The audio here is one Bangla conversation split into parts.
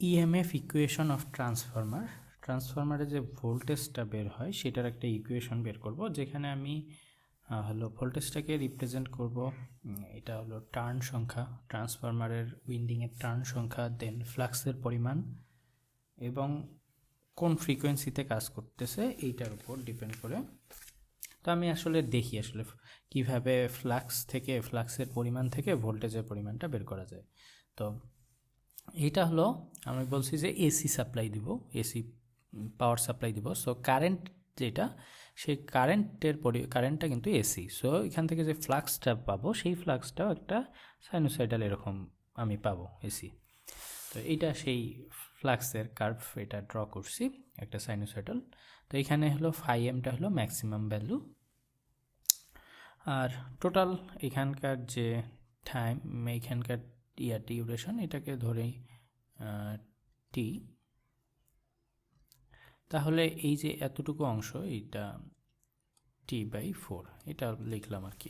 ইএমএফ ইকুয়েশন অফ ট্রান্সফরমারে যে ভোল্টেজটা বের হয় সেটার একটা ইকুয়েশন বের করব, যেখানে আমি হলো ভোল্টেজটাকে রিপ্রেজেন্ট করব। এটা হলো টার্ন সংখ্যা, ট্রান্সফরমারের উইন্ডিংয়ের টার্ন সংখ্যা, দেন ফ্লাক্সের পরিমাণ এবং কোন ফ্রিকোয়েন্সিতে কাজ করতেছে এইটার উপর ডিপেন্ড করে। তো আমি আসলে দেখি আসলে কিভাবে ফ্লাক্সের পরিমাণ থেকে ভোল্টেজের পরিমাণটা বের করা যায়। তো এইটা হলো আমি বলছি যে এসি সাপ্লাই দিব, এসি পাওয়ার সাপ্লাই দিব। সো কারেন্ট যেটা, সেই কারেন্টটা কিন্তু এসি। সো এখান থেকে যে ফ্লাক্সটা পাবো সেই ফ্লাক্সটাও একটা সাইনোসয়েডাল এরকম আমি পাবো এসি। তো এইটা সেই ফ্লাক্সের কার্ভ, এটা ড্র করছি একটা সাইনোসয়েডাল। তো এখানে হলো ফাই এমটা হলো ম্যাক্সিমাম ভ্যালু, আর টোটাল এখানকার যে টাইম, এখানকার ডিউরেশন, এটাকে ধরেই টি। তাহলে এই যে এতটুকু অংশ, এইটা T/4 এটা লিখলাম আর কি।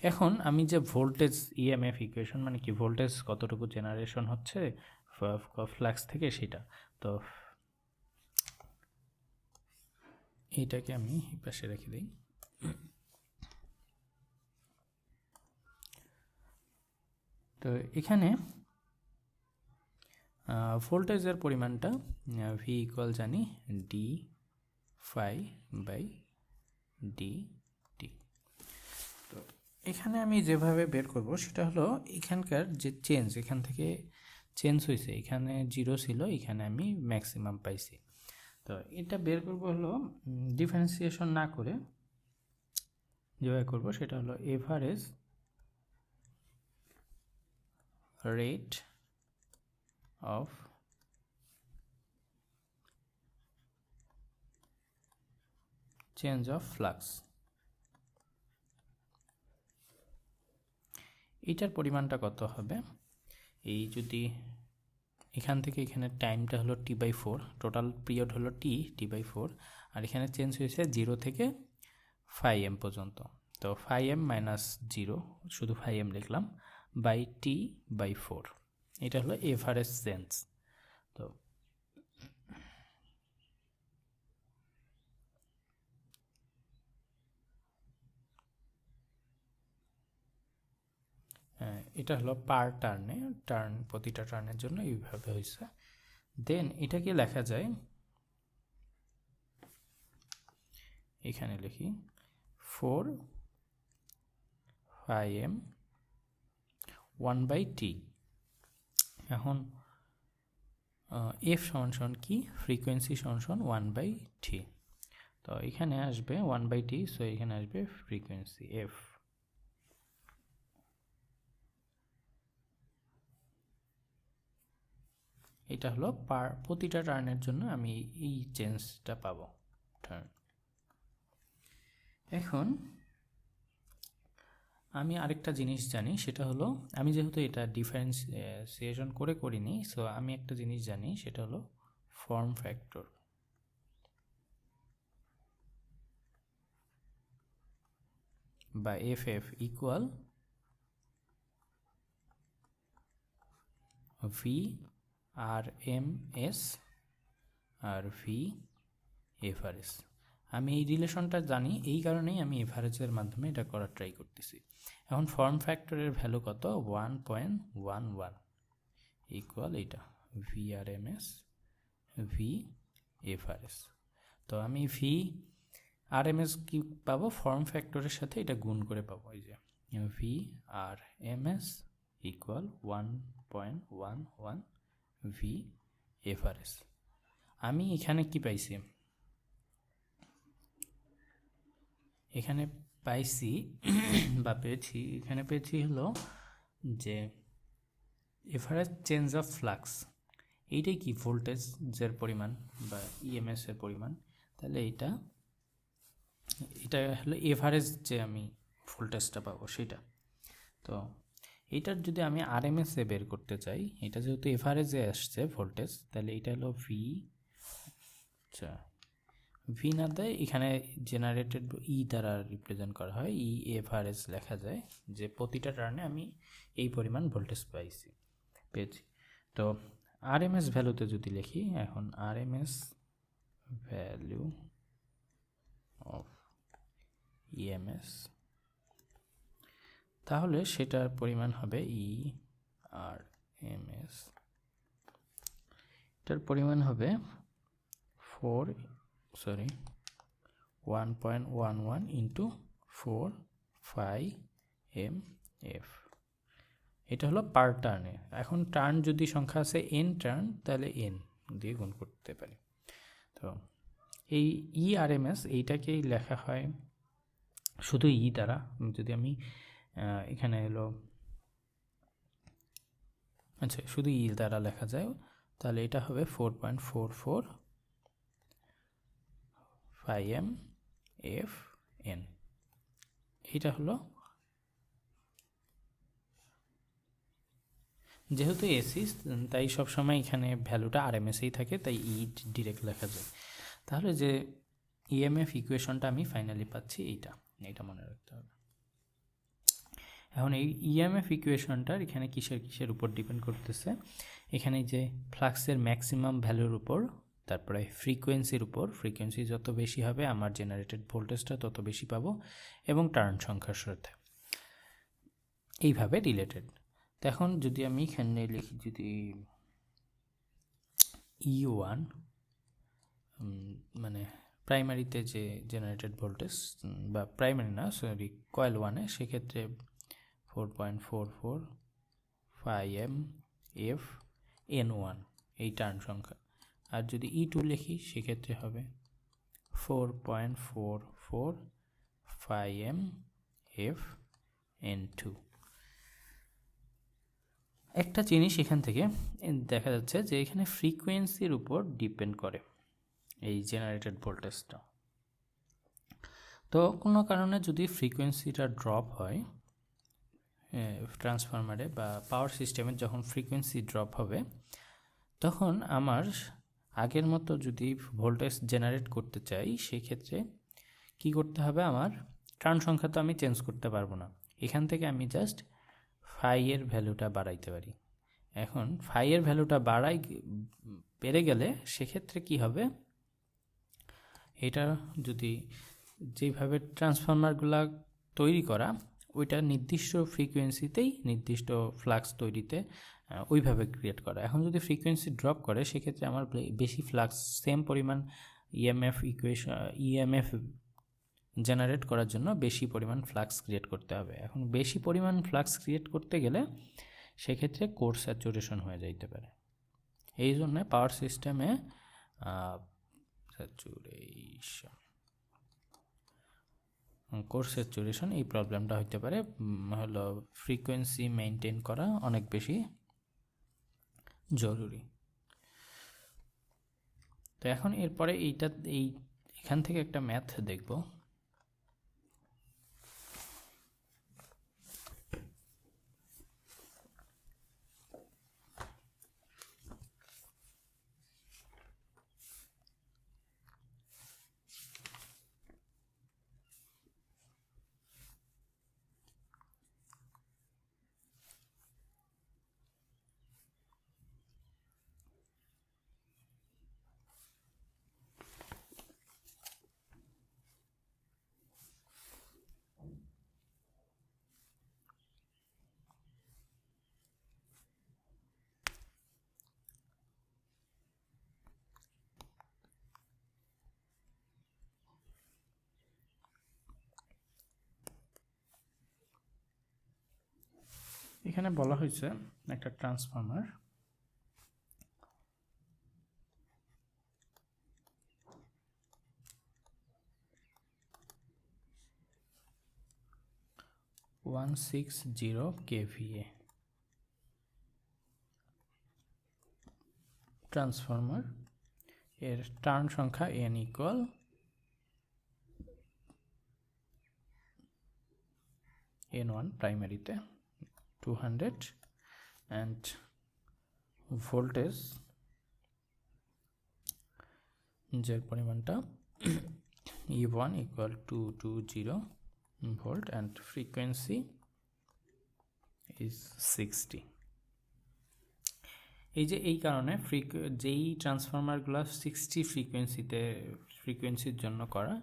এখন আমি যে ভোল্টেজ ইএমএফ ইকুয়েশন, মানে কি ভোল্টেজ কতটুকু জেনারেশন হচ্ছে ফ্লাক্স থেকে, সেটা তো এইটাকে আমি এই পাশে রেখে দিই। তো এখানে ভোল্টেজের পরিমাণটা ভি ইকুয়াল জানি d phi by d t. তো এখানে আমি যেভাবে বের করব সেটা হলো এখানকার যে চেঞ্জ, এখান থেকে চেঞ্জ হয়েছে, এখানে 0 ছিল, এখানে আমি ম্যাক্সিমাম পাইছি। তো এটা বের করব হলো ডিফারেন্সিয়েশন না করে যেভাবে করব সেটা হলো average rate of change of flux. এইটার পরিমাণটা কত হবে, এই যদি এখান থেকে এখানে টাইমটা হলো T/4, টোটাল পিরিয়ড হলো T/4, আর এখানে চেঞ্জ হয়েছে 0 থেকে 5m পর্যন্ত। তো 5m মাইনাস 0, শুধু 5m লিখলাম, বাই T/4, এটা হলো এভারেজ চেঞ্জ। তো এটা হলো পার প্রতিটা টার্নের জন্য এইভাবে হয়েছে। দেন এটাকে লেখা যায়, এখানে লিখি 4/5m 1/t। এখন এফ সমান কি, ফ্রিকোয়েন্সি সমান 1/t। তো এখানে আসবে 1/t, সো এখানে আসবে ফ্রিকোয়েন্সি এফ। এটা হলো প্রতিটা টার্নের জন্য আমি এই চেঞ্জটা পাবো টার্ন। এখন আমি আরেকটা জিনিস জানি, সেটা হলো আমি যেহেতু এটা ডিফারেন্সিয়েশন করে করিনি, সো আমি একটা জিনিস জানি, সেটা হলো ফর্ম ফ্যাক্টর। বা F equal V R M S আর ভি এভারেজ। আমি এই রিলেশনটা জানি, এই কারণেই আমি এভারেজের মাধ্যমে এটা করার ট্রাই করতেছি। এখন ফর্ম ফ্যাক্টরের ভ্যালু কত, 1.11 ইকুয়াল এটা V R M S V average. তো আমি ভি আর এম এস কি পাবো, ফর্ম ফ্যাক্টরের সাথে এটা গুণ করে পাবো, এই যে V R M S equal 1.11 V average. আমি এখানে কি পাইছি, এখানে পাইছি বা পেয়েছি, এখানে পেয়েছি হলো যে এভারেজ চেঞ্জ অফ ফ্লাক্স, এইটাই কি ভোল্টেজের পরিমাণ বা ইএমএস এর পরিমাণ। তাহলে এটা হলো এভারেজ যে আমি ভোল্টেজটা পাবো সেটা। তো এইটার যদি আমি আরএমএস এ বের করতে চাই, এটা যেহেতু এভারেজে আসছে ভোল্টেজ, তাহলে এটা হলো ভি, আচ্ছা ভি না দেয়, এখানে জেনারেটেড দ্বারা রিপ্রেজেন্ট করা হয়, এভারেজ লেখা যায়, যে প্রতিটা টার্নে আমি এই পরিমাণ ভোল্টেজ পেয়েছি। তো আরএমএস ভ্যালুতে যদি লিখি, এখন আরএমএস ভ্যালু অফ ইএমএস, তাহলে সেটার পরিমাণ হবে ERMS, এটার পরিমাণ হবে 1.11 ইন্টু 4 5mf। এটা হলো পার টার্নে। এখন টার্ন যদি সংখ্যা আছে n টার্ন, তাহলে n দিয়ে গুণ করতে পারি। তো এই ERMS এইটাকেই লেখা হয় শুধু দ্বারা। যদি আমি এখানে এলো, আচ্ছা, শুধু দ্বারা লেখা যায়, তাহলে এটা হবে 4.44 5mFn। এটা হলো, যেহেতু এসি তাই সবসময় এখানে ভ্যালুটা আরএমএসেই থাকে, তাই ডিরেক্ট লেখা যায়। তাহলে যে ইএমএফ ইকুয়েশনটা আমি ফাইনালি পাচ্ছি এইটা মনে রাখতে হবে। এখন এই ইএমএফ ইকুয়েশনটার এখানে কিসের উপর ডিপেন্ড করতেছে, এখানে যে ফ্লাক্সের ম্যাক্সিমাম ভ্যালুর উপর, তারপরে ফ্রিকোয়েন্সির উপর, ফ্রিকোয়েন্সি যত বেশি হবে আমার জেনারেটেড ভোল্টেজটা তত বেশি পাবো, এবং টার্ন সংখ্যার সাথে এইভাবে রিলেটেড। তো এখন যদি আমি এখানে লিখি, যদি E1 মানে প্রাইমারিতে যে জেনারেটেড ভোল্টেজ, বা প্রাইমারি না সরি কয়েল 1-এ, সেক্ষেত্রে 4.44 5mFn1 এই টার্ন সংখ্যা। আর যদি E2 লিখি সেক্ষেত্রে হবে 4.44 5mFn2। একটা জিনিস এখান থেকে দেখা যাচ্ছে যে এখানে ফ্রিকোয়েন্সির উপর ডিপেন্ড করে এই জেনারেটেড ভোল্টেজটা। তো কোনো কারণে যদি ফ্রিকোয়েন্সিটা ড্রপ হয় ট্রান্সফরমারে বা পাওয়ার সিস্টেমে, যখন ফ্রিকোয়েন্সি ড্রপ হবে তখন আমার আগের মতো যদি ভোল্টেজ জেনারেট করতে চাই, সেক্ষেত্রে কি করতে হবে, আমার টার্ন সংখ্যা তো আমি চেঞ্জ করতে পারবো না, এখান থেকে আমি জাস্ট ফাইয়ের ভ্যালুটা বাড়াইতে পারি। এখন ফাইয়ের ভ্যালুটা বেড়ে গেলে সেক্ষেত্রে কি হবে, এটা যদি যেভাবে ট্রান্সফরমারগুলা তৈরি করা, ওইটা নির্দিষ্ট ফ্রিকোয়েন্সিতেই নির্দিষ্ট ফ্লাক্স তৈরিতে ওইভাবে ক্রিয়েট করা। এখন যদি ফ্রিকোয়েন্সি ড্রপ করে সেক্ষেত্রে আমার বেশি ফ্লাক্স, সেম পরিমাণ ইএমএফ জেনারেট করার জন্য বেশি পরিমাণ ফ্লাক্স ক্রিয়েট করতে হবে। এখন বেশি পরিমাণ ফ্লাক্স ক্রিয়েট করতে গেলে সেক্ষেত্রে কোর স্যাচুরেশন হয়ে যাইতে পারে। এই জন্য পাওয়ার সিস্টেমে কোর স্যাচুরেশন এই প্রবলেমটা হতে পারে, হলো ফ্রিকোয়েন্সি মেনটেন করা অনেক বেশি জরুরি। তো এখন এরপরে এখান থেকে একটা ম্যাথ দেখব। এখানে বলা হয়েছে একটা ট্রান্সফরমার kVA ট্রান্সফরমার, এর টার্ন সংখ্যা n ইকুয়াল n1 প্রাইমারিতে 200 and ভোল্টেজ যের পরিমাণটা E1 equal to 220 volt and frequency is 60। এই কারণে যেই ট্রান্সফরমারগুলো 60 ফ্রিকোয়েন্সির জন্য করা,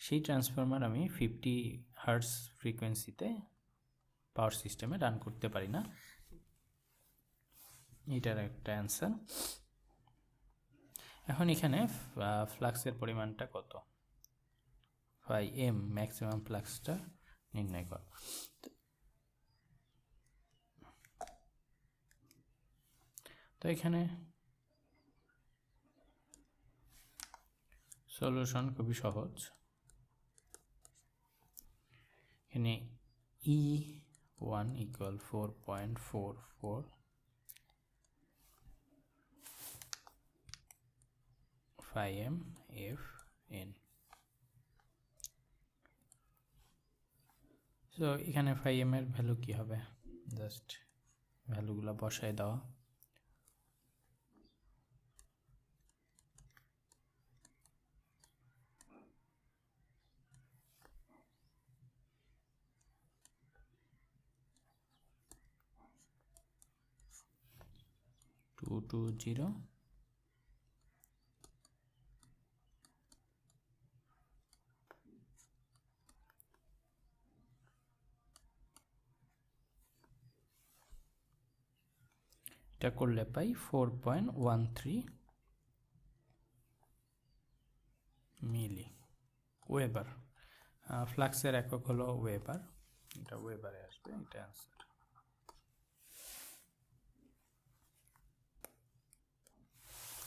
সেই ট্রান্সফরমার আমি 50 হার্টজ ফ্রিকোয়েন্সিতে পাওয়ার সিস্টেমে রান করতে পারি না। এটার একটা অ্যান্সার। এখন এখানে ফ্লাক্সের পরিমাণটা কত, m ম্যাক্সিমাম ফ্লাক্সটা নির্ণয় কর। তো এখানে সলিউশন খুবই সহজ। এখানে E1 equal 4.44 5m Fn। So এখানে 5m এর ভ্যালু কি হবে, জাস্ট ভ্যালুগুলো বসায় দেওয়া। টু 220 এটা করলে পাই 4.13 মিলি ওয়েবার। ফ্লাক্সের একক হলো ওয়েবার, এটা ওয়েবারে আসবে, এটা অ্যান্সার।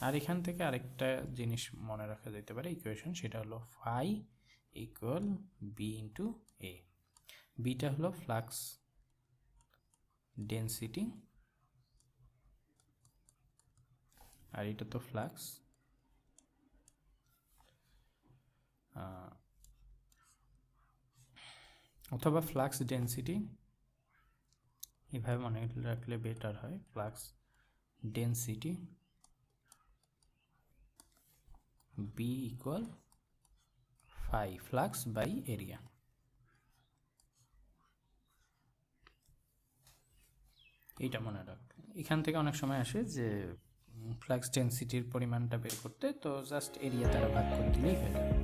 আর এখান থেকে আরেকটা জিনিস মনে রাখা যেতে পারে ইকুয়েশন, সেটা হলো ফাই ইকুয়াল বি ইন্টু এ। বিটা হলো ফ্লাক্স ডেন্সিটি, আর এটা তো ফ্লাক্স অথবা ফ্লাক্স ডেন্সিটি, এভাবে মনে রাখলে বেটার হয়। Flux density B equal phi flux by area. এইটা মনে রাখবে। এখান থেকে অনেক সময় আসে যে ফ্লাক্স ডেন্সিটির পরিমাণটা বের করতে, তো জাস্ট এরিয়া দ্বারা ভাগ করে দিলেই হয়ে যাবে।